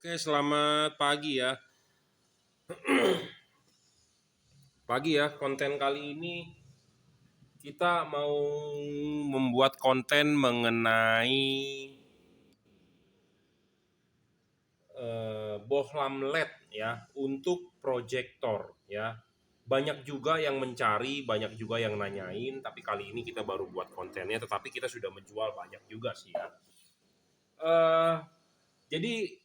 Oke, selamat pagi ya. Konten kali ini kita mau membuat konten mengenai bohlam LED ya untuk proyektor ya. Banyak juga yang mencari, banyak juga yang nanyain, tapi kali ini kita baru buat kontennya, tetapi kita sudah menjual banyak juga sih ya. Eh, jadi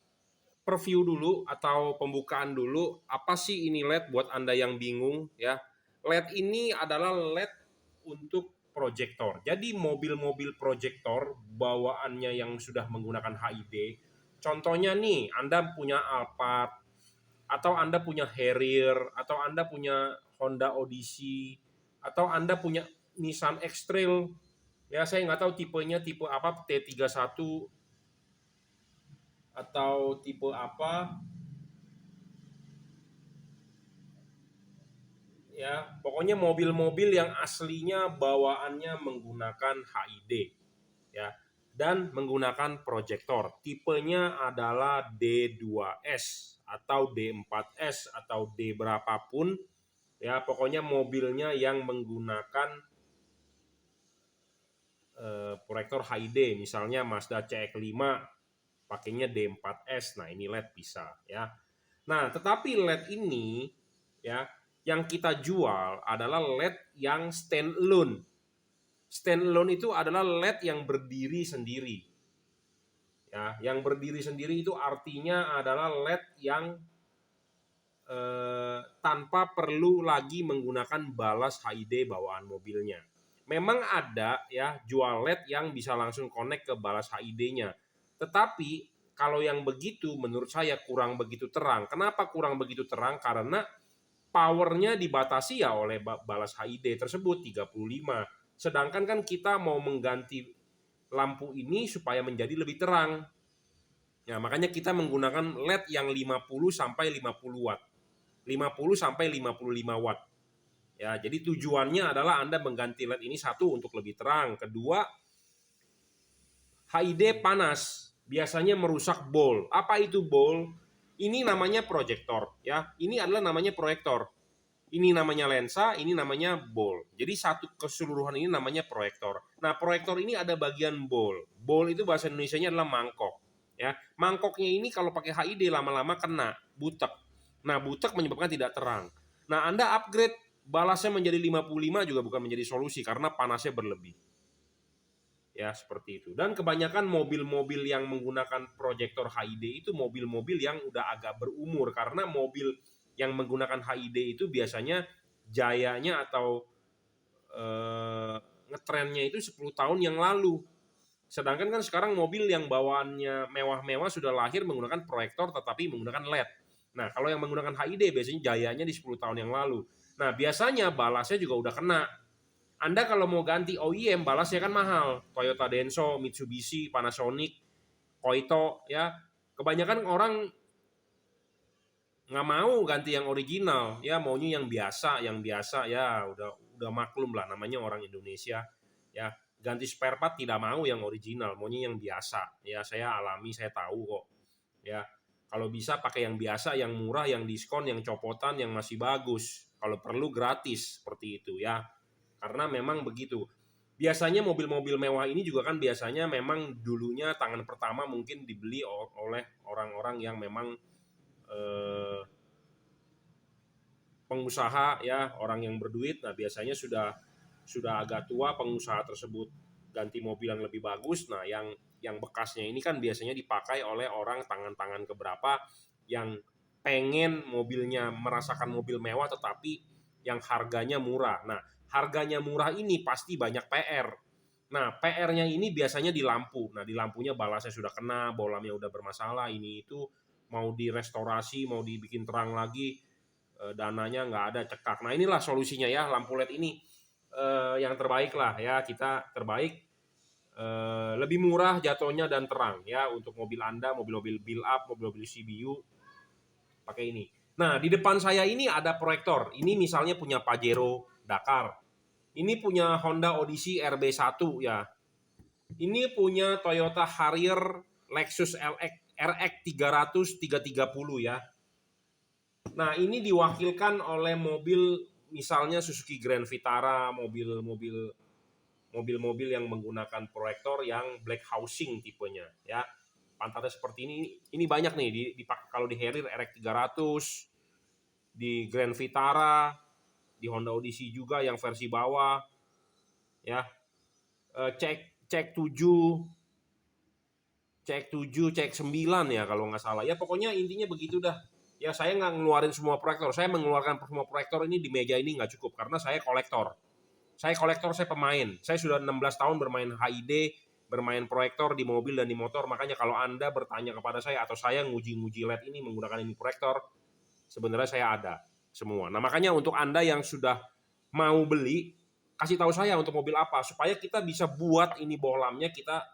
preview dulu atau pembukaan dulu, apa sih ini LED buat Anda yang bingung ya. LED ini adalah LED untuk proyektor. Jadi mobil-mobil proyektor bawaannya yang sudah menggunakan HID. Contohnya nih, Anda punya Alphard atau Anda punya Harrier atau Anda punya Honda Odyssey atau Anda punya Nissan X-Trail. Ya, saya nggak tahu tipenya tipe apa, T31 atau tipe apa. Ya, pokoknya mobil-mobil yang aslinya bawaannya menggunakan HID ya dan menggunakan proyektor. Tipenya adalah D2S atau D4S atau D berapapun ya, pokoknya mobilnya yang menggunakan proyektor HID, misalnya Mazda CX-5 pakainya D4S. Nah, ini LED bisa ya. Nah, tetapi LED ini ya yang kita jual adalah LED yang standalone. Standalone itu adalah LED yang berdiri sendiri. Ya, yang berdiri sendiri itu artinya adalah LED yang tanpa perlu lagi menggunakan balas HID bawaan mobilnya. Memang ada ya jual LED yang bisa langsung connect ke balas HID-nya. Tetapi kalau yang begitu menurut saya kurang begitu terang. Kenapa kurang begitu terang? Karena powernya dibatasi ya oleh balas HID tersebut 35. Sedangkan kan kita mau mengganti lampu ini supaya menjadi lebih terang. Ya, makanya kita menggunakan LED yang 50 sampai 50 watt. 50 sampai 55 watt. Ya, jadi tujuannya adalah Anda mengganti LED ini, satu untuk lebih terang, kedua HID panas biasanya merusak bol. Apa itu bol? Ini namanya proyektor ya. Ini adalah namanya proyektor. Ini namanya lensa, ini namanya bol. Jadi satu keseluruhan ini namanya proyektor. Nah, proyektor ini ada bagian bol. Bol itu bahasa Indonesianya adalah mangkok. Ya, mangkoknya ini kalau pakai HID lama-lama kena, butek. Nah, butek menyebabkan tidak terang. Nah, Anda upgrade balasnya menjadi 55 juga bukan menjadi solusi karena panasnya berlebih. Ya, seperti itu. Dan kebanyakan mobil-mobil yang menggunakan proyektor HID itu mobil-mobil yang udah agak berumur, karena mobil yang menggunakan HID itu biasanya jayanya atau ngetrennya itu 10 tahun yang lalu. Sedangkan kan sekarang mobil yang bawaannya mewah-mewah sudah lahir menggunakan proyektor tetapi menggunakan LED. Nah, kalau yang menggunakan HID biasanya jayanya di 10 tahun yang lalu. Nah, biasanya balasnya juga udah kena. Anda kalau mau ganti OEM balasnya kan mahal. Toyota Denso, Mitsubishi, Panasonic, Koito ya. Kebanyakan orang nggak mau ganti yang original, ya maunya yang biasa ya udah maklum lah namanya orang Indonesia ya. Ganti spare part tidak mau yang original, maunya yang biasa. Ya, saya alami, saya tahu kok. Ya, kalau bisa pakai yang biasa, yang murah, yang diskon, yang copotan, yang masih bagus. Kalau perlu gratis seperti itu ya. Karena memang begitu. Biasanya mobil-mobil mewah ini juga kan biasanya memang dulunya tangan pertama mungkin dibeli oleh orang-orang yang memang pengusaha ya, orang yang berduit. Nah, biasanya sudah agak tua pengusaha tersebut, ganti mobil yang lebih bagus. Nah, yang bekasnya ini kan biasanya dipakai oleh orang tangan-tangan keberapa yang pengen mobilnya merasakan mobil mewah tetapi yang harganya murah. Nah, harganya murah ini pasti banyak PR. Nah, PR-nya ini biasanya di lampu. Nah, di lampunya balasnya sudah kena, bolamnya udah bermasalah, ini itu mau direstorasi, mau dibikin terang lagi, dananya nggak ada, cekak. Nah, inilah solusinya ya, lampu LED ini yang terbaik lah ya, kita terbaik, lebih murah jatuhnya dan terang ya untuk mobil Anda, mobil-mobil build up, mobil-mobil CBU pakai ini. Nah, di depan saya ini ada proyektor. Ini misalnya punya Pajero Dakar. Ini punya Honda Odyssey RB1 ya. Ini punya Toyota Harrier, Lexus RX 300 330 ya. Nah, ini diwakilkan oleh mobil misalnya Suzuki Grand Vitara, mobil-mobil yang menggunakan proyektor yang black housing tipenya ya. Pantatnya seperti ini. Ini banyak nih kalau di Harrier RX 300, di Grand Vitara, di Honda Odyssey juga yang versi bawah ya. Cek 7, cek 9 ya kalau nggak salah. Ya pokoknya intinya begitu dah. Ya saya nggak ngeluarin semua proyektor. Saya mengeluarkan semua proyektor ini di meja ini nggak cukup karena saya kolektor. Saya pemain. Saya sudah 16 tahun bermain HID, bermain proyektor di mobil dan di motor. Makanya kalau Anda bertanya kepada saya atau saya nguji LED ini menggunakan ini proyektor, sebenarnya saya ada semua. Nah makanya untuk Anda yang sudah mau beli, kasih tahu saya untuk mobil apa supaya kita bisa buat ini bohlamnya, kita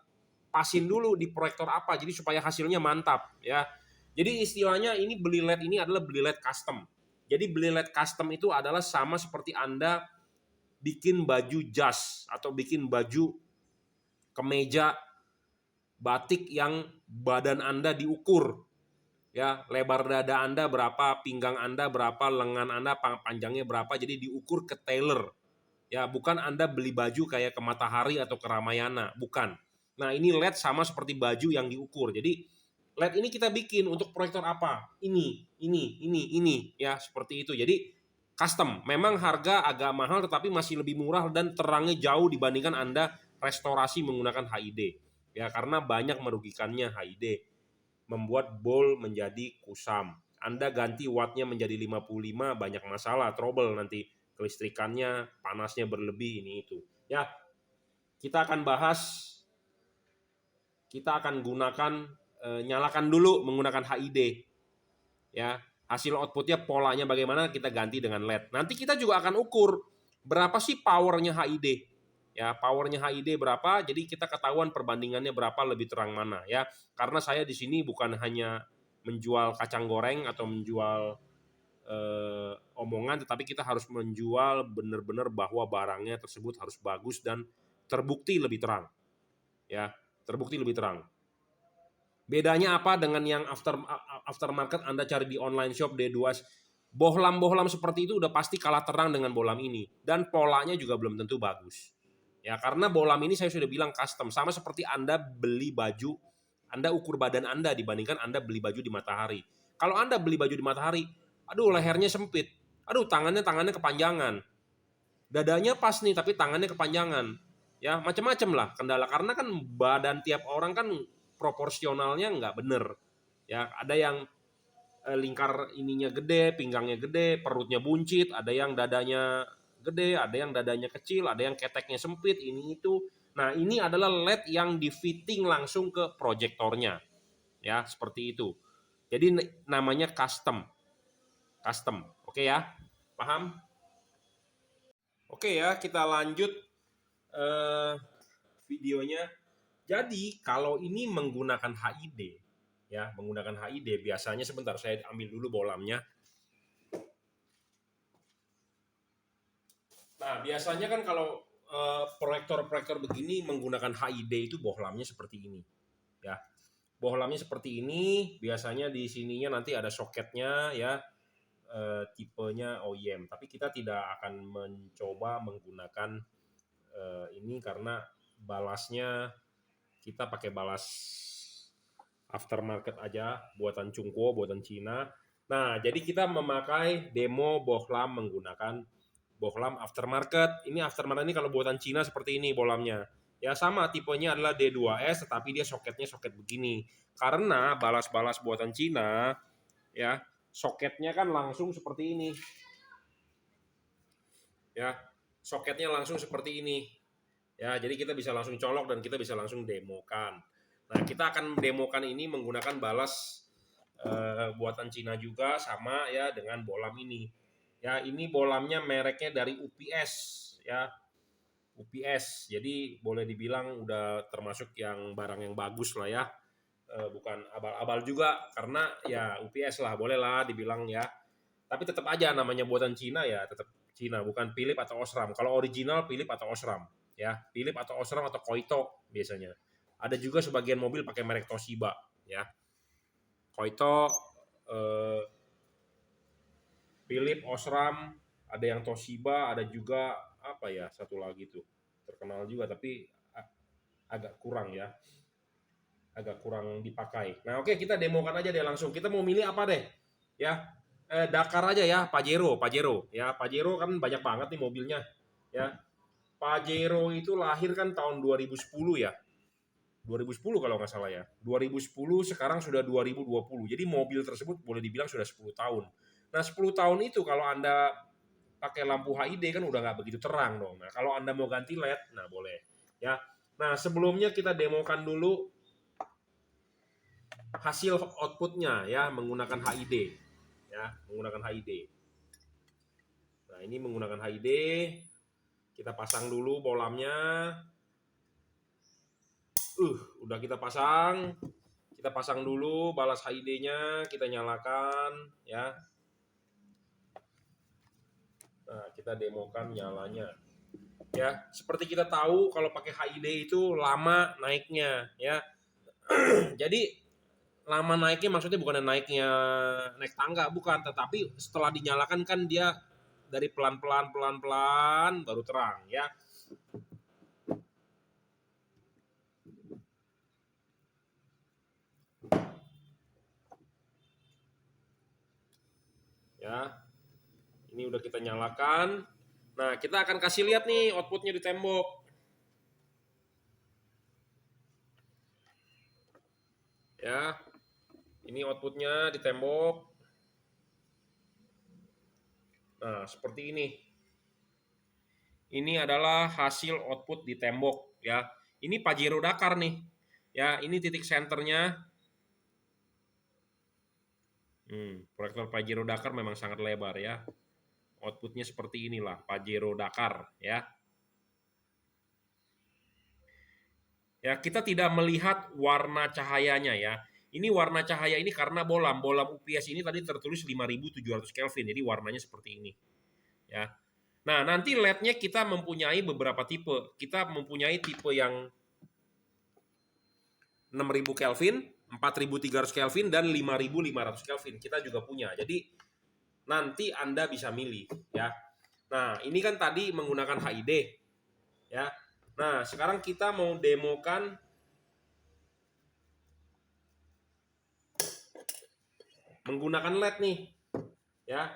pasin dulu di proyektor apa, jadi supaya hasilnya mantap ya. Jadi istilahnya ini beli LED ini adalah beli LED custom. Jadi beli LED custom itu adalah sama seperti Anda bikin baju jas atau bikin baju kemeja batik yang badan Anda diukur. Ya, lebar dada Anda berapa, pinggang Anda berapa, lengan Anda panjangnya berapa, jadi diukur ke tailor. Ya, bukan Anda beli baju kayak ke Matahari atau ke Ramayana, bukan. Nah, ini LED sama seperti baju yang diukur. Jadi LED ini kita bikin untuk proyektor apa? Ini, ya seperti itu. Jadi custom. Memang harga agak mahal, tetapi masih lebih murah dan terangnya jauh dibandingkan Anda restorasi menggunakan HID. Ya, karena banyak merugikannya HID. Membuat bol menjadi kusam. Anda ganti wattnya menjadi 55, banyak masalah, trouble nanti kelistrikannya, panasnya berlebih, ini itu. Ya, kita akan bahas, kita akan gunakan, nyalakan dulu menggunakan HID. Ya, hasil outputnya polanya bagaimana kita ganti dengan LED. Nanti kita juga akan ukur berapa sih powernya HID. Ya, powernya HID berapa, jadi kita ketahuan perbandingannya berapa lebih terang mana ya. Karena saya di sini bukan hanya menjual kacang goreng atau menjual omongan, tetapi kita harus menjual benar-benar bahwa barangnya tersebut harus bagus dan terbukti lebih terang. Ya, terbukti lebih terang. Bedanya apa dengan yang aftermarket Anda cari di online shop D2? Bohlam-bohlam seperti itu udah pasti kalah terang dengan bohlam ini dan polanya juga belum tentu bagus. Ya, karena bohlam ini saya sudah bilang custom, sama seperti Anda beli baju, Anda ukur badan Anda dibandingkan Anda beli baju di Matahari. Kalau Anda beli baju di Matahari, aduh lehernya sempit, aduh tangannya kepanjangan, dadanya pas nih tapi tangannya kepanjangan, ya macam-macam lah kendala karena kan badan tiap orang kan proporsionalnya nggak bener, ya ada yang lingkar ininya gede, pinggangnya gede, perutnya buncit, ada yang dadanya gede, ada yang dadanya kecil, ada yang keteknya sempit, ini itu. Nah ini adalah LED yang di fitting langsung ke proyektornya, ya seperti itu. Jadi namanya custom. Oke ya, paham? Oke ya, kita lanjut videonya. Jadi kalau ini menggunakan HID, ya menggunakan HID biasanya, sebentar saya ambil dulu bohlamnya. Nah biasanya kan kalau proyektor-proyektor begini menggunakan HID itu bohlamnya seperti ini, ya bohlamnya seperti ini. Biasanya di sininya nanti ada soketnya ya, tipenya OEM. Tapi kita tidak akan mencoba menggunakan ini karena balasnya kita pakai balas aftermarket aja, buatan Chungquo, buatan Cina. Nah, jadi kita memakai demo bohlam menggunakan bohlam aftermarket. Ini aftermarket ini kalau buatan Cina seperti ini bohlamnya. Ya sama, tipenya adalah D2S, tetapi dia soketnya soket begini. Karena balas-balas buatan Cina, ya soketnya kan langsung seperti ini. Ya, soketnya langsung seperti ini. Ya, jadi kita bisa langsung colok dan kita bisa langsung demokan. Nah, kita akan demokan ini menggunakan balas buatan Cina juga sama ya dengan bohlam ini. Ya, ini bohlamnya mereknya dari UPS ya. UPS. Jadi boleh dibilang udah termasuk yang barang yang bagus lah ya. Bukan abal-abal juga karena ya UPS lah, boleh lah dibilang ya. Tapi tetap aja namanya buatan Cina ya, tetap Cina, bukan Philip atau Osram. Kalau original Philip atau Osram ya, Philip atau Osram atau Koito biasanya. Ada juga sebagian mobil pakai merek Toshiba ya. Koito, eh, Philip, Osram, ada yang Toshiba, ada juga apa ya satu lagi tuh terkenal juga tapi agak kurang ya, agak kurang dipakai. Nah oke, kita demokan aja deh langsung. Kita mau milih apa deh? Ya, Dakar aja ya, Pajero, Pajero. Ya, Pajero kan banyak banget nih mobilnya. Ya, Pajero itu lahir kan tahun 2010 ya. 2010 kalau nggak salah ya. 2010 sekarang sudah 2020. Jadi mobil tersebut boleh dibilang sudah 10 tahun. Nah 10 tahun itu kalau Anda pakai lampu HID kan udah nggak begitu terang dong. Nah kalau Anda mau ganti LED, nah boleh. Ya. Nah sebelumnya kita demokan dulu hasil outputnya ya menggunakan HID. Ya, menggunakan HID. Nah ini menggunakan HID. Kita pasang dulu bolamnya. Udah kita pasang. Kita pasang dulu balas HID-nya, kita nyalakan ya. Nah, kita demokan nyalanya. Ya, seperti kita tahu kalau pakai HID itu lama naiknya ya. Jadi lama naiknya maksudnya bukan naik tangga bukan, tetapi setelah dinyalakan kan dia dari pelan-pelan baru terang ya. Ya. Ini udah kita nyalakan. Nah, kita akan kasih lihat nih outputnya di tembok. Ya. Ini outputnya di tembok. Nah, seperti ini. Ini adalah hasil output di tembok ya. Ini Pajero Dakar nih. Ya, ini titik senternya. Proyektor Pajero Dakar memang sangat lebar ya. Outputnya seperti inilah Pajero Dakar ya. Ya, kita tidak melihat warna cahayanya ya. Ini warna cahaya ini karena bolam UPS ini tadi tertulis 5700 Kelvin. Jadi warnanya seperti ini. Ya. Nah, nanti LED-nya kita mempunyai beberapa tipe. Kita mempunyai tipe yang 6000 Kelvin, 4300 Kelvin dan 5500 Kelvin. Kita juga punya. Jadi nanti Anda bisa milih ya. Nah, ini kan tadi menggunakan HID ya. Nah, sekarang kita mau demokan menggunakan LED nih. Ya.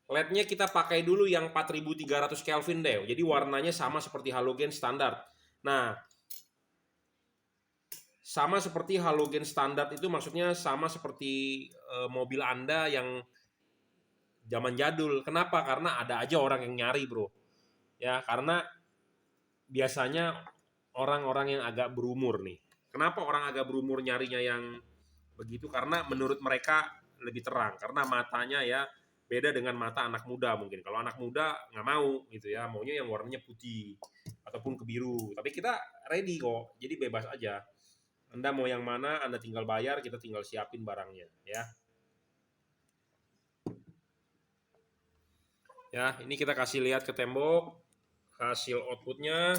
LED-nya kita pakai dulu yang 4300 Kelvin deh. Jadi warnanya sama seperti halogen standar. Nah, sama seperti halogen standar itu maksudnya sama seperti mobil Anda yang zaman jadul. Kenapa? Karena ada aja orang yang nyari, bro. Ya, karena biasanya orang-orang yang agak berumur nih. Kenapa orang agak berumur nyarinya yang begitu? Karena menurut mereka lebih terang. Karena matanya ya beda dengan mata anak muda mungkin. Kalau anak muda nggak mau gitu ya, maunya yang warnanya putih ataupun kebiru. Tapi kita ready kok, jadi bebas aja. Anda mau yang mana, Anda tinggal bayar, kita tinggal siapin barangnya ya. Ya, ini kita kasih lihat ke tembok hasil outputnya.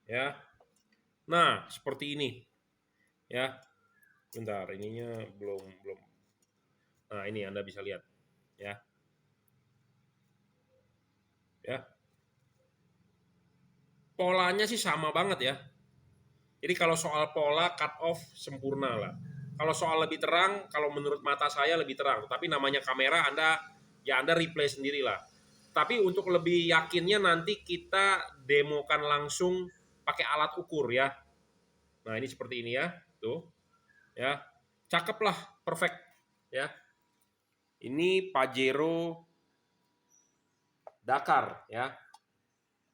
Ya. Nah, seperti ini. Ya. Bentar, ininya belum. Nah, ini Anda bisa lihat. Ya. Ya. Polanya sih sama banget ya. Jadi kalau soal pola cut off sempurna lah. Kalau soal lebih terang, kalau menurut mata saya lebih terang. Tapi namanya kamera, Anda replay sendirilah. Tapi untuk lebih yakinnya nanti kita demokan langsung pakai alat ukur ya. Nah ini seperti ini ya, tuh, ya, cakep lah, perfect ya. Ini Pajero Dakar ya.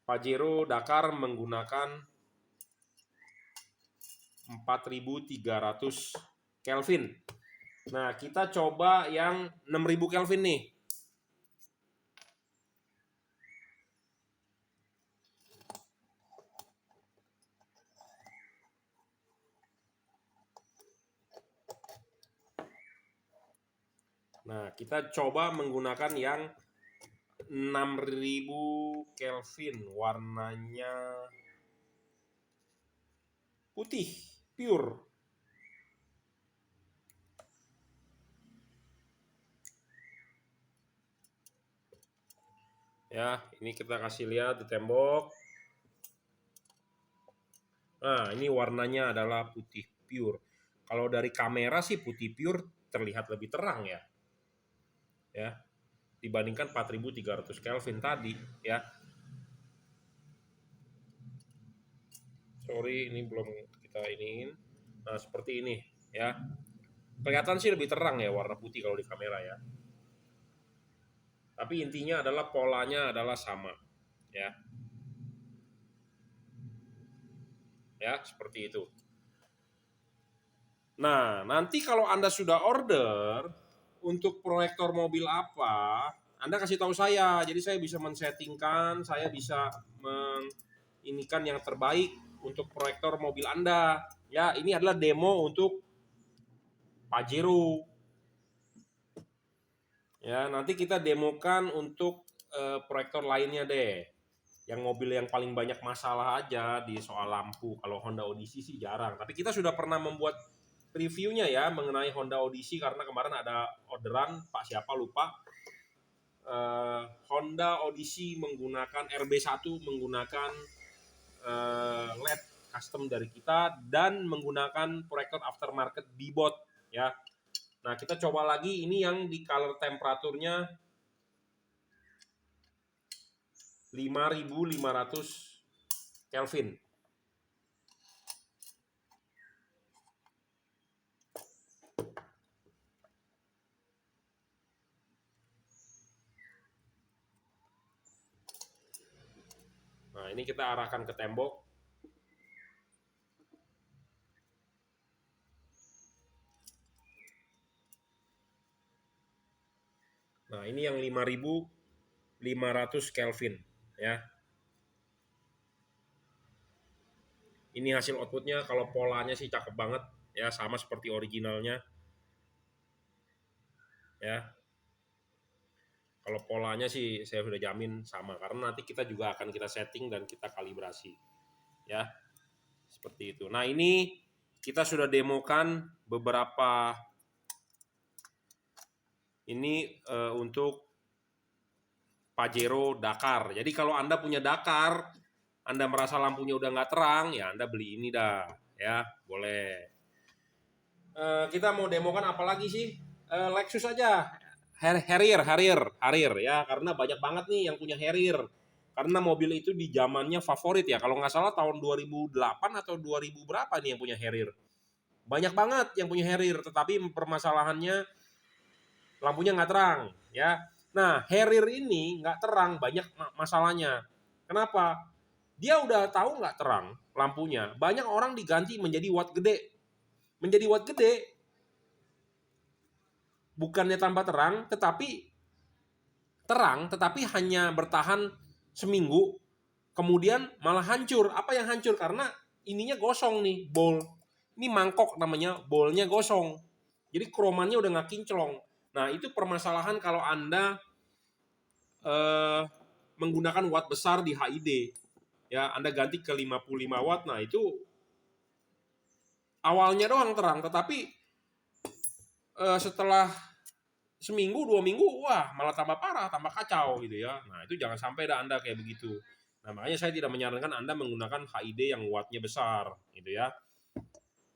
Pajero Dakar menggunakan 4300 Kelvin. Nah, kita coba yang 6000 Kelvin nih. Nah, kita coba menggunakan yang 6000 Kelvin, warnanya putih, pure. Ya, ini kita kasih lihat di tembok. Nah, ini warnanya adalah putih pure. Kalau dari kamera sih putih pure terlihat lebih terang ya. Ya, dibandingkan 4300 Kelvin tadi ya. Sorry, ini belum kita iniin. Nah, seperti ini ya. Kelihatan sih lebih terang ya warna putih kalau di kamera ya. Tapi intinya adalah polanya adalah sama ya. Ya, seperti itu. Nah, nanti kalau Anda sudah order untuk proyektor mobil apa, Anda kasih tahu saya. Jadi saya bisa men-settingkan, saya bisa menginikan yang terbaik untuk proyektor mobil Anda. Ya, ini adalah demo untuk Pajero. Ya, nanti kita demokan untuk proyektor lainnya deh. Yang mobil yang paling banyak masalah aja di soal lampu. Kalau Honda Odyssey sih jarang. Tapi kita sudah pernah membuat reviewnya ya mengenai Honda Odyssey karena kemarin ada orderan Pak siapa lupa. Honda Odyssey menggunakan RB1 menggunakan LED custom dari kita dan menggunakan proyektor aftermarket Bebot ya. Nah, kita coba lagi ini yang di color temperaturnya 5500 Kelvin. Nah, ini kita arahkan ke tembok. Nah, ini yang 5500 Kelvin ya. Ini hasil outputnya, kalau polanya sih cakep banget ya, sama seperti originalnya ya. Kalau polanya sih saya sudah jamin sama karena nanti kita juga akan kita setting dan kita kalibrasi ya. Seperti itu. Nah, ini kita sudah demokan beberapa ini untuk Pajero Dakar. Jadi kalau Anda punya Dakar, Anda merasa lampunya udah nggak terang, ya Anda beli ini dah, ya boleh. Kita mau demokan apa lagi sih? Lexus aja, Harrier ya, karena banyak banget nih yang punya Harrier. Karena mobil itu di zamannya favorit ya, kalau nggak salah tahun 2008 atau 2000 berapa nih yang punya Harrier. Banyak banget yang punya Harrier, tetapi permasalahannya lampunya nggak terang ya. Nah, Harrier ini nggak terang banyak masalahnya. Kenapa? Dia udah tahu nggak terang lampunya. Banyak orang diganti menjadi watt gede. Menjadi watt gede bukannya tambah terang, tetapi hanya bertahan seminggu, kemudian malah hancur. Apa yang hancur? Karena ininya gosong nih, bol. Ini mangkok namanya, bolnya gosong. Jadi kromannya udah nggak kinclong. Nah, itu permasalahan kalau Anda menggunakan watt besar di HID. Ya, Anda ganti ke 55 watt. Nah, itu awalnya doang terang, tetapi setelah seminggu 2 minggu, wah malah tambah parah, tambah kacau gitu ya. Nah, itu jangan sampai dah Anda kayak begitu. Nah, makanya saya tidak menyarankan Anda menggunakan HID yang wattnya besar gitu ya.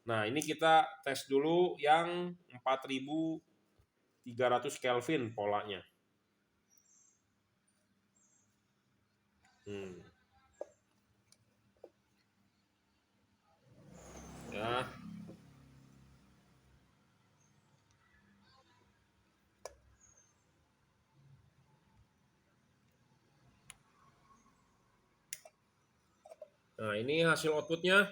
Nah, ini kita tes dulu yang 4300 Kelvin polanya. Ya. Nah, ini hasil outputnya.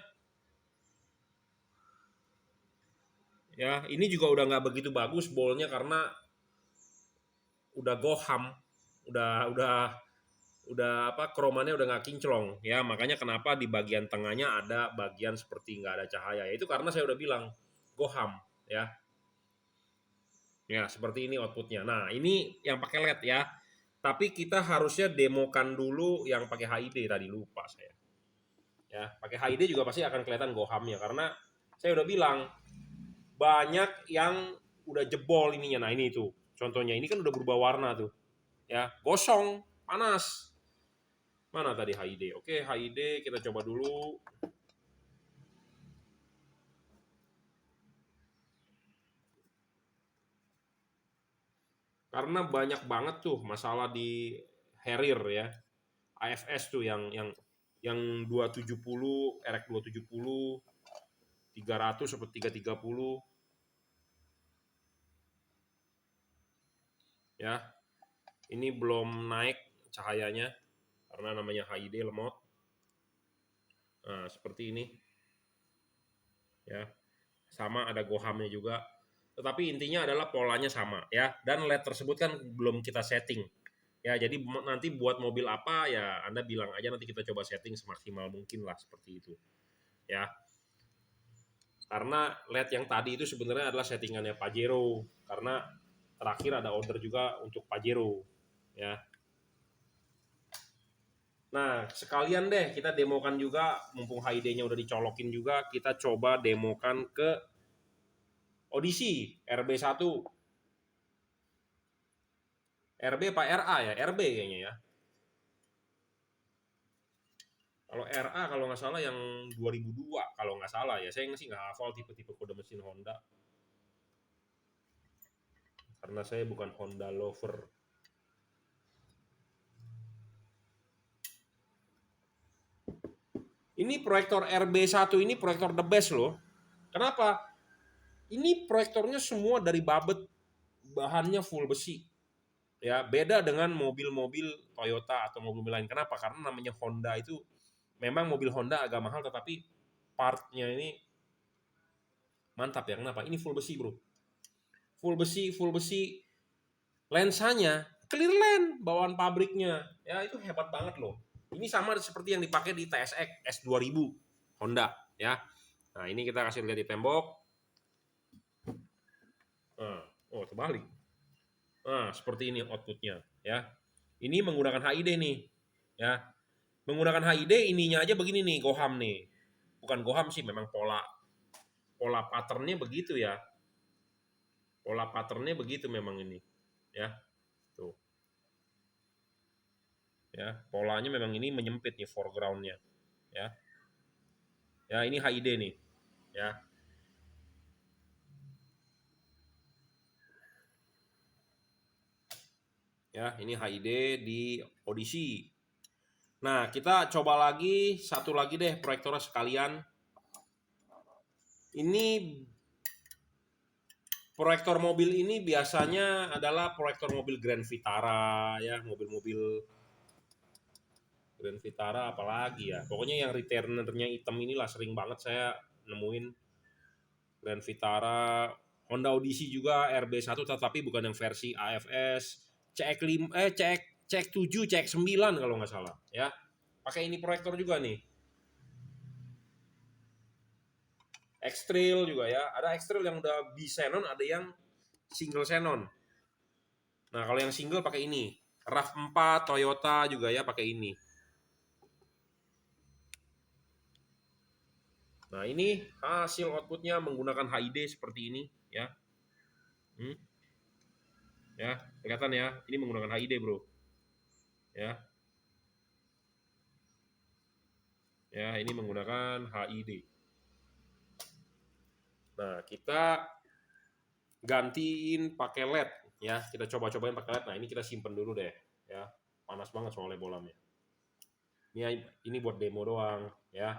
Ya, ini juga udah nggak begitu bagus bolnya karena udah goham, udah apa kromannya udah nggak kinclong ya. Makanya kenapa di bagian tengahnya ada bagian seperti nggak ada cahaya, itu karena saya udah bilang goham ya. Ya, seperti ini outputnya. Nah, ini yang pakai LED ya. Tapi kita harusnya demokan dulu yang pakai HID, tadi lupa saya. Ya, pakai HID juga pasti akan kelihatan gohamnya karena saya udah bilang banyak yang udah jebol ininya. Nah, ini tuh contohnya, ini kan udah berubah warna tuh ya, gosong. panas. Mana tadi HID? Oke, HID kita coba dulu. Karena banyak banget tuh masalah di Harrier ya. AFS tuh yang 270, RX 270, 300 seperti 330 ya. Ini belum naik cahayanya karena namanya HID lemot. Nah, seperti ini. Ya. Sama ada gohamnya juga. Tetapi intinya adalah polanya sama ya. Dan LED tersebut kan belum kita setting. Ya, jadi nanti buat mobil apa ya Anda bilang aja, nanti kita coba setting semaksimal mungkin lah seperti itu. Ya. Karena LED yang tadi itu sebenarnya adalah settingannya Pajero. Karena terakhir ada order juga untuk Pajero. Ya. Nah, sekalian deh kita demokan juga, mumpung HID-nya udah dicolokin juga, kita coba demokan ke Odyssey RB1. RB apa RA ya? RB kayaknya ya. Kalau RA kalau nggak salah yang 2002 kalau nggak salah ya. Saya sih nggak hafal tipe-tipe kode mesin Honda. Karena saya bukan Honda lover. Ini proyektor RB1 ini proyektor the best loh. Kenapa? Ini proyektornya semua dari babet, bahannya full besi. Ya, beda dengan mobil-mobil Toyota atau mobil lain. Kenapa? Karena namanya Honda itu memang mobil Honda agak mahal, tetapi partnya ini mantap ya. Kenapa? Ini full besi, bro. Full besi, full besi. Lensanya clear lens bawaan pabriknya. Ya, itu hebat banget loh. Ini sama seperti yang dipakai di TSX S2000 Honda ya. Nah, ini kita kasih lihat di tembok. Nah, oh, terbalik. Nah, seperti ini outputnya ya. Ini menggunakan HID nih ya. Menggunakan HID ininya aja begini nih, goham nih. Bukan goham sih, memang pola patternnya begitu ya. Pola patternnya begitu memang ini ya. Tuh. Ya, polanya memang ini menyempit nih foregroundnya ya. Ya, ini HID nih ya. Ya, ini HID di Odyssey. Nah, kita coba lagi satu lagi deh proyektornya sekalian. Ini proyektor mobil ini biasanya adalah proyektor mobil Grand Vitara ya, mobil-mobil Grand Vitara apalagi ya. Pokoknya yang returnernya hitam inilah sering banget saya nemuin. Grand Vitara, Honda Odyssey juga RB1 tetapi bukan yang versi AFS, CX5 CX7, CX9 kalau nggak salah ya. Pakai ini proyektor juga nih. X-Trail juga ya. Ada X-Trail yang udah bi-xenon, ada yang single xenon. Nah, kalau yang single pakai ini. RAV4 Toyota juga ya pakai ini. Nah, ini hasil outputnya menggunakan HID seperti ini ya. Ya, kelihatan ya. Ini menggunakan HID, Bro. Ya. Ya, ini menggunakan HID. Nah, kita gantiin pakai LED ya. Kita coba-cobain pakai LED. Nah, ini kita simpen dulu deh ya. Panas banget soalnya bolamnya. Ini buat demo doang ya.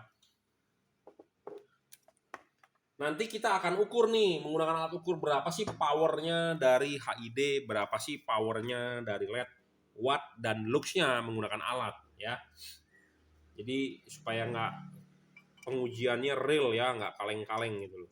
Nanti kita akan ukur nih menggunakan alat ukur berapa sih powernya dari HID, berapa sih powernya dari LED, watt dan luxnya menggunakan alat ya. Jadi supaya nggak pengujiannya real ya, nggak kaleng-kaleng gitu loh.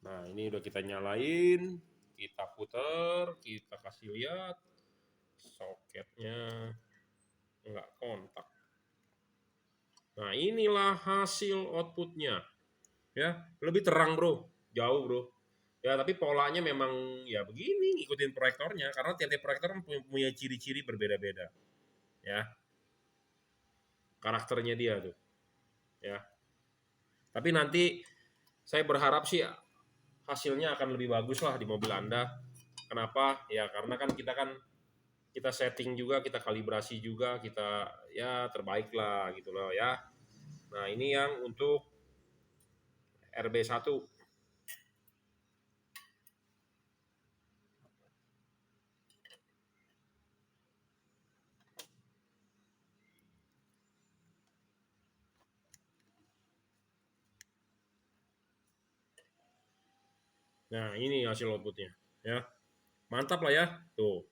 Nah, ini udah kita nyalain, kita puter, kita kasih lihat soketnya nggak kontak. Nah, inilah hasil outputnya. Ya, lebih terang bro, jauh bro. Ya, tapi polanya memang ya begini, ngikutin proyektornya karena tiap-tiap proyektor kan punya ciri-ciri berbeda-beda, ya. Karakternya dia tuh, ya. Tapi nanti saya berharap sih hasilnya akan lebih bagus lah di mobil Anda. Kenapa? Ya karena kan kita setting juga, kita kalibrasi juga, kita ya terbaik lah gitu loh ya. Nah, ini yang untuk RB1. Nah, ini hasil outputnya ya. Mantap lah ya. Tuh.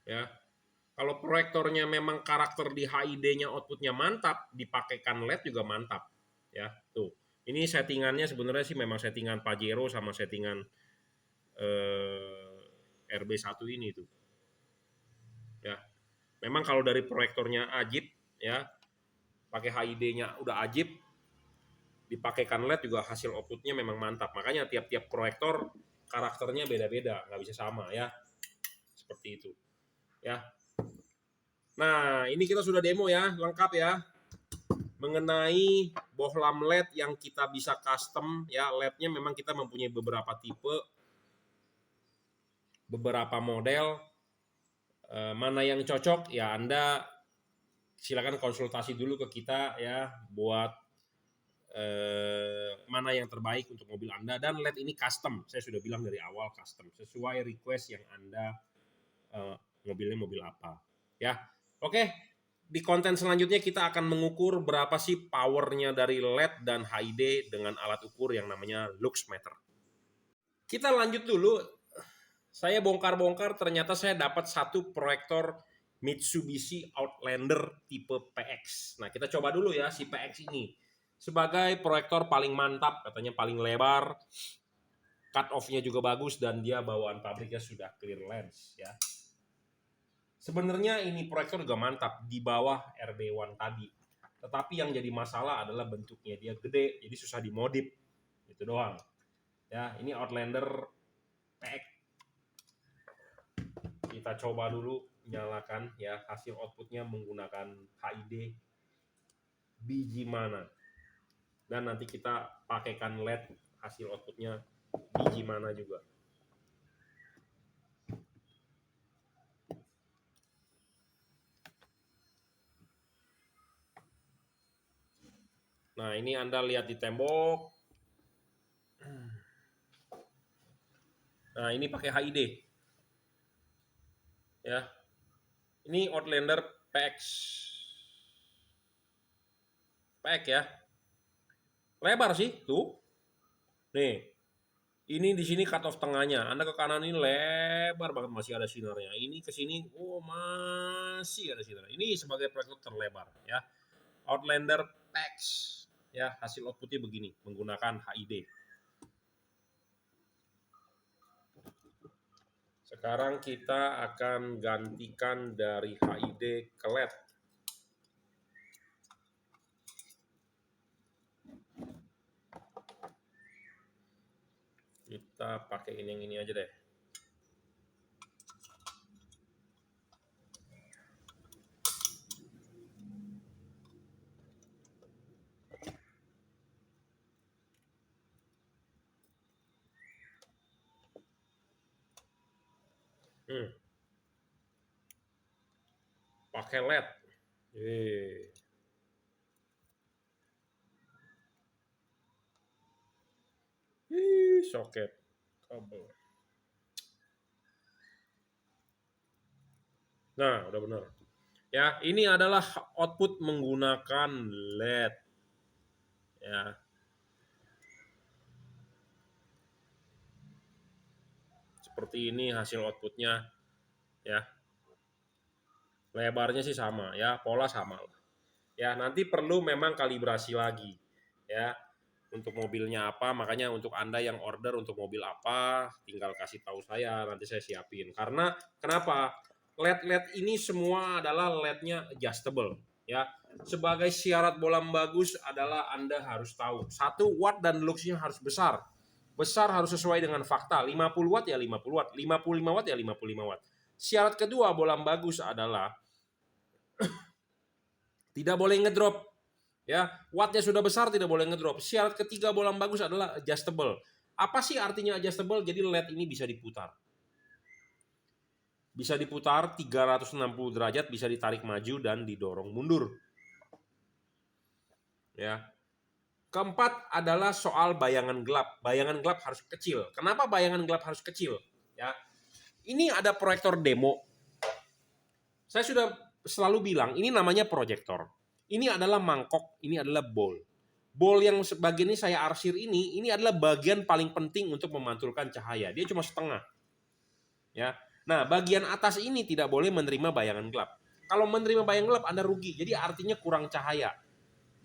Ya. Kalau proyektornya memang karakter di HID-nya outputnya mantap, dipakaikan LED juga mantap. Ya, tuh. Ini settingannya sebenarnya sih memang settingan Pajero sama settingan RB1 ini tuh. Ya. Memang kalau dari proyektornya ajib ya, pakai HID-nya udah ajib, dipakaikan LED juga hasil outputnya memang mantap. Makanya tiap-tiap proyektor karakternya beda-beda, nggak bisa sama ya. Seperti itu. Ya. Nah, ini kita sudah demo ya, lengkap ya. Mengenai bohlam LED yang kita bisa custom ya, LED-nya memang kita mempunyai beberapa tipe, beberapa model. Mana yang cocok ya Anda silakan konsultasi dulu ke kita ya buat mana yang terbaik untuk mobil Anda. Dan LED ini custom, saya sudah bilang dari awal custom sesuai request yang Anda mobilnya mobil apa ya. Oke, di konten selanjutnya kita akan mengukur berapa sih powernya dari LED dan HID dengan alat ukur yang namanya Luxmeter. Kita lanjut dulu. Saya bongkar-bongkar, ternyata saya dapat satu proyektor Mitsubishi Outlander tipe PX. Nah, kita coba dulu ya si PX ini. Sebagai proyektor paling mantap, katanya paling lebar, cut off-nya juga bagus, dan dia bawaan pabriknya sudah clear lens ya. Sebenarnya ini proyektor juga mantap di bawah RB1 tadi. Tetapi yang jadi masalah adalah bentuknya. Dia gede, jadi susah dimodif. Itu doang. Ya, ini Outlander PX. Kita coba dulu nyalakan ya, hasil outputnya menggunakan HID biji mana. Dan nanti kita pakaikan LED hasil outputnya biji mana juga. Nah, ini Anda lihat di tembok. Nah, ini pakai HID. Ya. Ini Outlander PX. PX ya. Lebar sih, tuh. Nih. Ini di sini cut off tengahnya. Anda ke kanan ini lebar banget, masih ada sinarnya. Ini ke sini, oh masih ada sinar. Ini sebagai proyektor terlebar ya. Outlander PX. Ya, hasil outputnya begini menggunakan HID. Sekarang kita akan gantikan dari HID ke LED. Kita pakai yang ini aja deh. Pakai LED. Soket kabel. Nah, udah benar. Ya, ini adalah output menggunakan LED. Ya. Seperti ini hasil outputnya. Ya. Lebarnya sih sama ya, pola sama. Ya, nanti perlu memang kalibrasi lagi. Ya. Untuk mobilnya apa, makanya untuk Anda yang order untuk mobil apa, tinggal kasih tahu saya, nanti saya siapin. Karena kenapa? LED-LED ini semua adalah LED-nya adjustable. Ya, sebagai syarat bohlam bagus adalah Anda harus tahu 1 watt dan luxnya harus besar. Besar harus sesuai dengan fakta. 50 watt ya 50 watt, 55 watt ya 55 watt. Syarat kedua bola bagus adalah tidak boleh ngedrop. Ya, wattnya sudah besar tidak boleh ngedrop. Syarat ketiga bola bagus adalah adjustable. Apa sih artinya adjustable? Jadi LED ini bisa diputar. Bisa diputar 360 derajat, bisa ditarik maju dan didorong mundur. Ya. Keempat adalah soal bayangan gelap. Bayangan gelap harus kecil. Kenapa bayangan gelap harus kecil? Ya. Ini ada proyektor demo. Saya sudah selalu bilang, ini namanya proyektor. Ini adalah mangkok, ini adalah bowl. Bowl yang sebagian ini saya arsir ini adalah bagian paling penting untuk memantulkan cahaya. Dia cuma setengah. Ya. Nah, bagian atas ini tidak boleh menerima bayangan gelap. Kalau menerima bayangan gelap, Anda rugi. Jadi artinya kurang cahaya.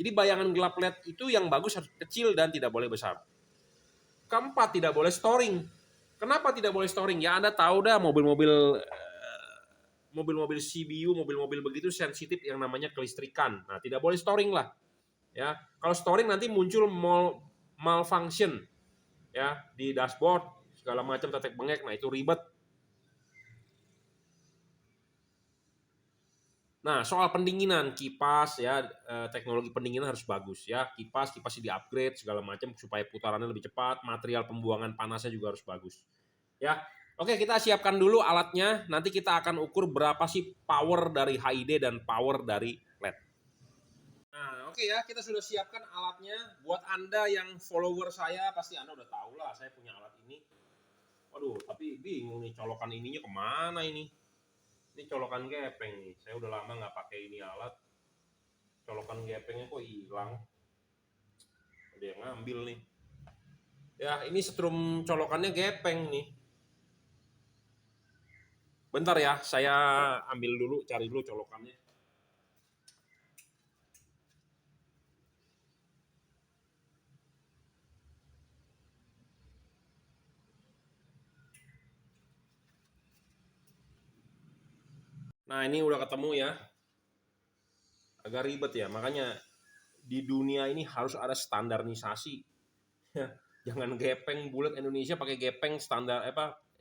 Jadi bayangan gelap LED itu yang bagus harus kecil dan tidak boleh besar. Keempat, tidak boleh storing. Kenapa tidak boleh storing? Ya Anda tahu dah mobil-mobil CBU, mobil-mobil begitu sensitif yang namanya kelistrikan. Nah, tidak boleh storing lah. Ya, kalau storing nanti muncul malfunction ya di dashboard, segala macam tetek bengek. Nah, itu ribet. Nah, soal pendinginan, kipas ya, teknologi pendinginan harus bagus ya. Kipas di-upgrade segala macam supaya putarannya lebih cepat, material pembuangan panasnya juga harus bagus. Ya. Oke, kita siapkan dulu alatnya. Nanti kita akan ukur berapa sih power dari HID dan power dari LED. Nah, oke ya, kita sudah siapkan alatnya. Buat Anda yang follower saya, pasti Anda udah tahu lah saya punya alat ini. Waduh, tapi bingung nih colokan ininya kemana ini. Ini colokan gepeng nih. Saya udah lama nggak pakai ini alat. Colokan gepengnya kok hilang. Ada yang ngambil nih. Ya, ini setrum colokannya gepeng nih. Bentar ya, saya ambil dulu, cari dulu colokannya. Nah, ini udah ketemu ya. Agak ribet ya, makanya di dunia ini harus ada standarisasi. Jangan gepeng bulat Indonesia pakai gepeng standar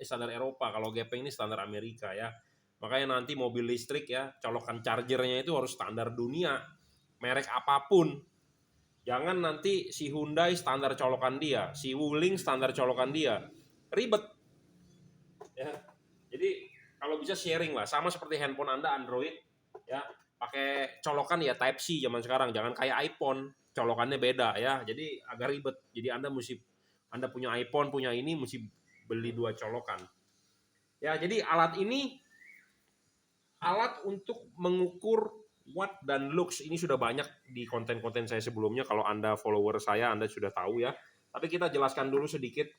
standar Eropa. Kalau gepeng ini standar Amerika ya. Makanya nanti mobil listrik ya, colokan chargernya itu harus standar dunia. Merek apapun. Jangan nanti si Hyundai standar colokan dia, si Wuling standar colokan dia. Ribet. Ya. Jadi kalau bisa sharing lah, sama seperti handphone Anda Android ya, pakai colokan ya Type C zaman sekarang, jangan kayak iPhone, colokannya beda ya. Jadi agak ribet. Jadi Anda punya iPhone, punya ini mesti beli 2 colokan. Ya, jadi alat ini alat untuk mengukur watt dan lux. Ini sudah banyak di konten-konten saya sebelumnya. Kalau Anda follower saya, Anda sudah tahu ya. Tapi kita jelaskan dulu sedikit.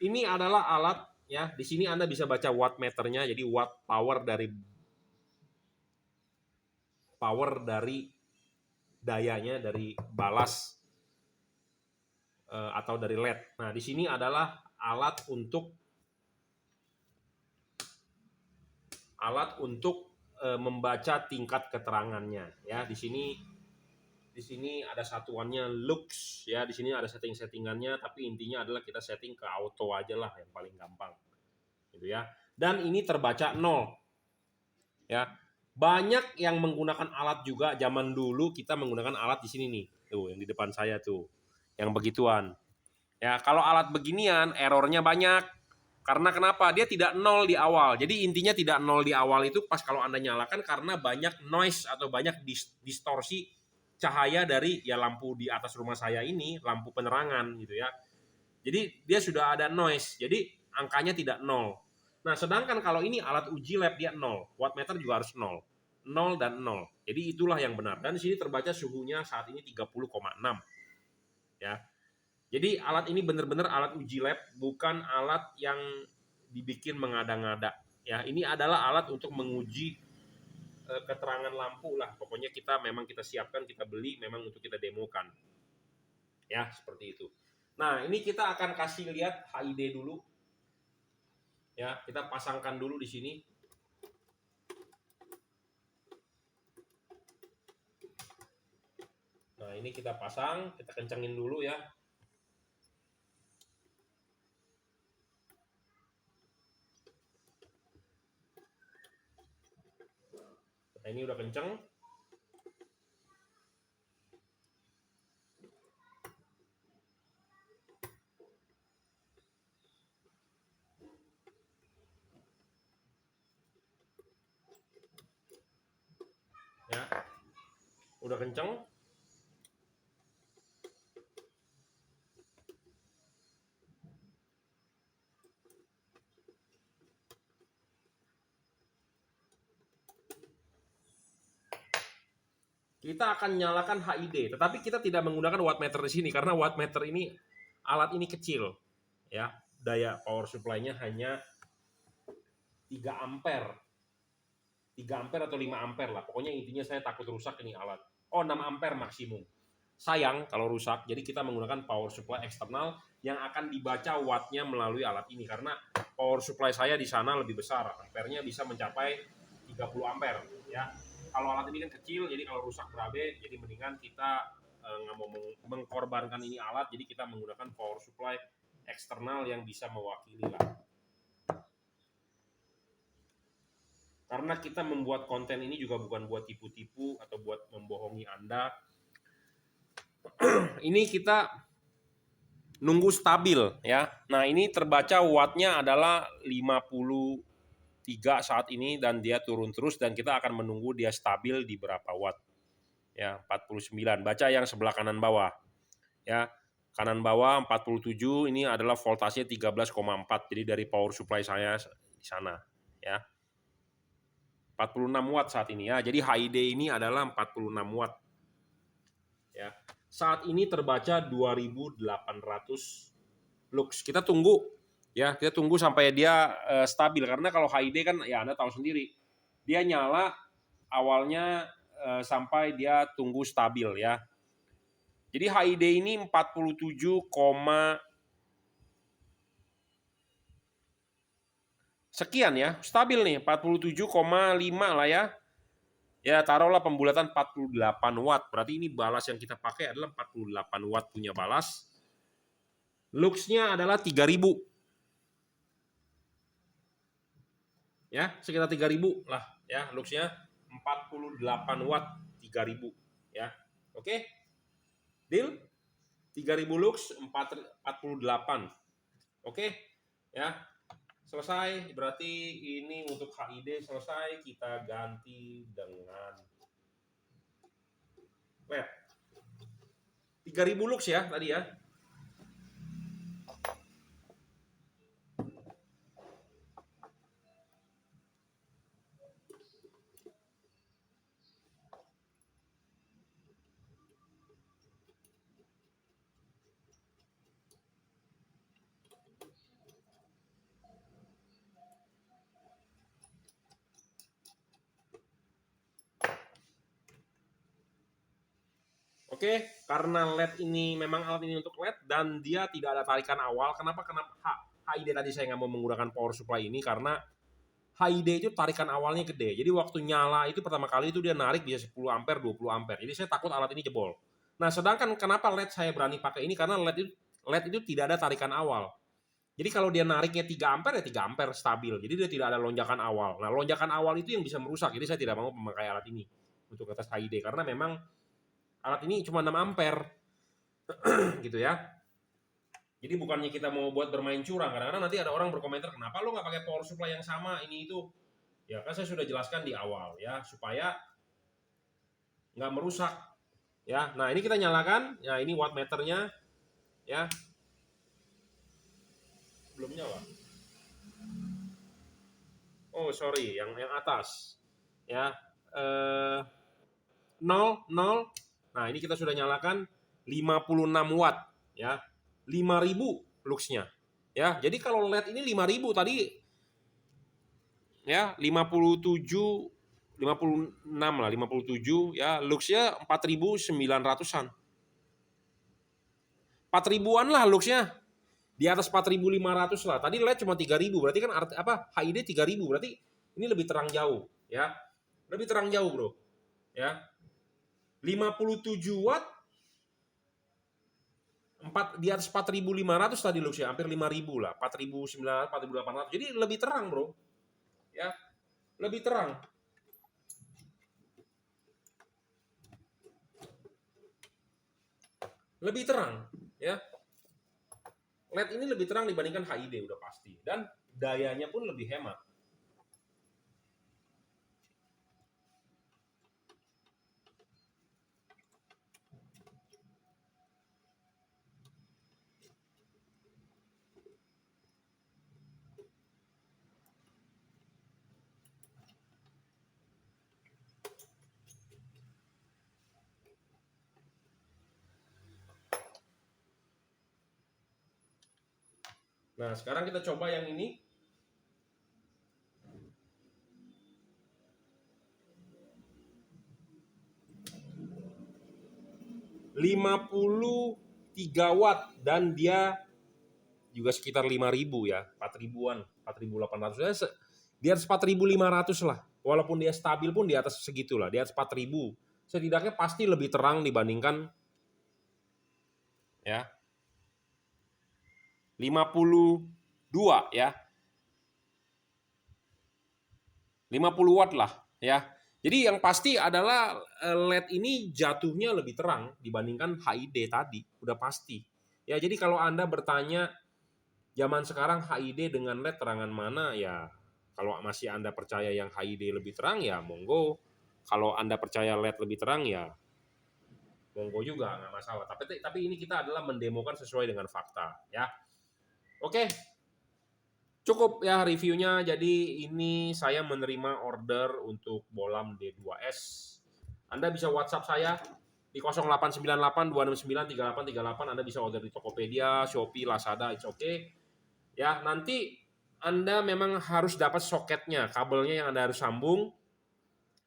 Ini adalah alat ya. Di sini Anda bisa baca wattmeternya. Jadi watt power dari dayanya dari balas atau dari LED. Nah, di sini adalah alat untuk membaca tingkat keterangannya ya. Di sini ada satuannya lux ya. Di sini ada settingannya, tapi intinya adalah kita setting ke auto aja lah yang paling gampang. Gitu ya. Dan ini terbaca 0. Ya. Banyak yang menggunakan alat juga. Zaman dulu kita menggunakan alat di sini nih. Tuh, yang di depan saya tuh. Yang begituan. Ya, kalau alat beginian errornya banyak. Karena kenapa? Dia tidak 0 di awal. Jadi intinya tidak 0 di awal itu pas kalau Anda nyalakan karena banyak noise atau banyak distorsi cahaya dari ya lampu di atas rumah saya ini, lampu penerangan gitu ya. Jadi dia sudah ada noise. Jadi angkanya tidak 0. Nah, sedangkan kalau ini alat uji lab dia 0. Wattmeter juga harus 0. 0 dan 0. Jadi itulah yang benar. Dan di sini terbaca suhunya saat ini 30,6. Ya. Jadi alat ini benar-benar alat uji lab, bukan alat yang dibikin mengada-ngada. Ya, ini adalah alat untuk menguji keterangan lampu lah. Pokoknya memang kita siapkan, kita beli memang untuk kita demokan. Ya, seperti itu. Nah, ini kita akan kasih lihat HID dulu. Ya, kita pasangkan dulu di sini. Nah, ini kita pasang, kita kencangin dulu ya. ini udah kenceng. Ya, udah kenceng. Kita akan nyalakan HID, tetapi kita tidak menggunakan wattmeter di sini karena wattmeter ini, alat ini kecil, ya, daya power supply-nya hanya 3 ampere, 3 ampere atau 5 ampere lah, pokoknya intinya saya takut rusak ini alat. Oh, 6 ampere maksimum. Sayang kalau rusak, jadi kita menggunakan power supply eksternal yang akan dibaca wattnya melalui alat ini karena power supply saya di sana lebih besar, ampernya bisa mencapai 30 ampere, ya. Kalau alat ini kan kecil, jadi kalau rusak berabe, jadi mendingan kita nggak mau mengkorbankan ini alat, jadi kita menggunakan power supply eksternal yang bisa mewakili lah. Karena kita membuat konten ini juga bukan buat tipu-tipu atau buat membohongi Anda. Ini kita nunggu stabil, ya. Nah, ini terbaca wattnya adalah 53 saat ini dan dia turun terus dan kita akan menunggu dia stabil di berapa watt. Ya, 49. Baca yang sebelah kanan bawah. Ya, kanan bawah 47, ini adalah voltasenya 13,4. Jadi dari power supply saya di sana, ya. 46 watt saat ini, ya. Jadi HID ini adalah 46 watt. Ya. Saat ini terbaca 2800 lux. Kita tunggu, ya, kita tunggu sampai dia stabil karena kalau HID kan ya Anda tahu sendiri, dia nyala awalnya sampai dia tunggu stabil, ya. Jadi HID ini 47, sekian, ya, stabil nih 47,5 lah, ya. Ya, taruhlah pembulatan 48 watt. Berarti ini balas yang kita pakai adalah 48 watt punya balas. Luxnya adalah 3000. Ya, sekitar 3000 lah, ya. Luxnya 48 watt 3000, ya. Oke. Deal? 3000 lux 48. Oke. Ya. Selesai. Berarti ini untuk HID selesai. Kita ganti dengan LED. 3000 lux ya tadi, ya. Oke, karena LED ini memang alat ini untuk LED dan dia tidak ada tarikan awal. Kenapa HID tadi saya nggak mau menggunakan power supply ini karena HID itu tarikan awalnya gede. Jadi waktu nyala itu pertama kali itu dia narik bisa 10 ampere, 20 ampere. Jadi saya takut alat ini jebol. Nah, sedangkan kenapa LED saya berani pakai ini karena LED itu tidak ada tarikan awal. Jadi kalau dia nariknya 3 ampere ya 3 ampere stabil. Jadi dia tidak ada lonjakan awal. Nah, lonjakan awal itu yang bisa merusak. Jadi saya tidak mau memakai alat ini untuk atas HID karena memang alat ini cuma 6 ampere gitu, ya. Jadi bukannya kita mau buat bermain curang, kadang-kadang nanti ada orang berkomentar kenapa lo nggak pakai power supply yang sama ini itu. Ya kan saya sudah jelaskan di awal, ya, supaya nggak merusak, ya. Nah, ini kita nyalakan, ya, ini wattmeternya, ya. Belum nyala. Oh, sorry, yang atas, ya. 0. Nah, ini kita sudah nyalakan 56 watt, ya. 5000 luxnya. Ya, jadi kalau LED ini 5000 tadi, ya, 56 lah, 57, ya, luxnya 4900-an. 4000-an lah luxnya. Di atas 4500 lah. Tadi LED cuma 3000, berarti kan HID 3000, berarti ini lebih terang jauh, ya. Lebih terang jauh, Bro. Ya. 57 watt di atas 4500 tadi Lux, ya, hampir 5000 lah, 4900, 4800. Jadi lebih terang, Bro. Ya. Lebih terang. lebih terang ya. LED ini lebih terang dibandingkan HID udah pasti, dan dayanya pun lebih hemat. Nah, sekarang kita coba yang ini. ...53 watt dan dia juga sekitar 5.000 ya, 4.000-an, 4.800. Di atas 4.500 lah. Walaupun dia stabil pun di atas segitulah, di atas 4.000. Setidaknya pasti lebih terang dibandingkan ya 52 ya. 50 watt lah ya. Jadi yang pasti adalah LED ini jatuhnya lebih terang dibandingkan HID tadi, udah pasti. Ya, jadi kalau Anda bertanya zaman sekarang HID dengan LED terangan mana, ya kalau masih Anda percaya yang HID lebih terang ya monggo. Kalau Anda percaya LED lebih terang ya monggo juga, nggak masalah. Tapi ini kita adalah mendemokan sesuai dengan fakta ya. Oke. Cukup ya reviewnya. Jadi ini saya menerima order untuk bolam D2S. Anda bisa WhatsApp saya di 0898-269-3838. Anda bisa order di Tokopedia, Shopee, Lazada, it's okay. Ya, nanti Anda memang harus dapat soketnya, kabelnya yang Anda harus sambung.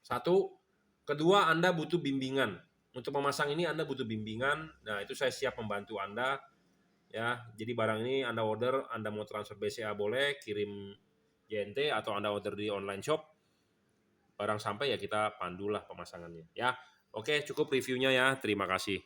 Satu. Kedua, Anda butuh bimbingan. Untuk memasang ini Anda butuh bimbingan. Nah, itu saya siap membantu Anda. Ya, jadi barang ini Anda order, Anda mau transfer BCA boleh, kirim JNT atau Anda order di online shop. Barang sampai ya kita pandulah pemasangannya ya. Oke, cukup reviewnya ya. Terima kasih.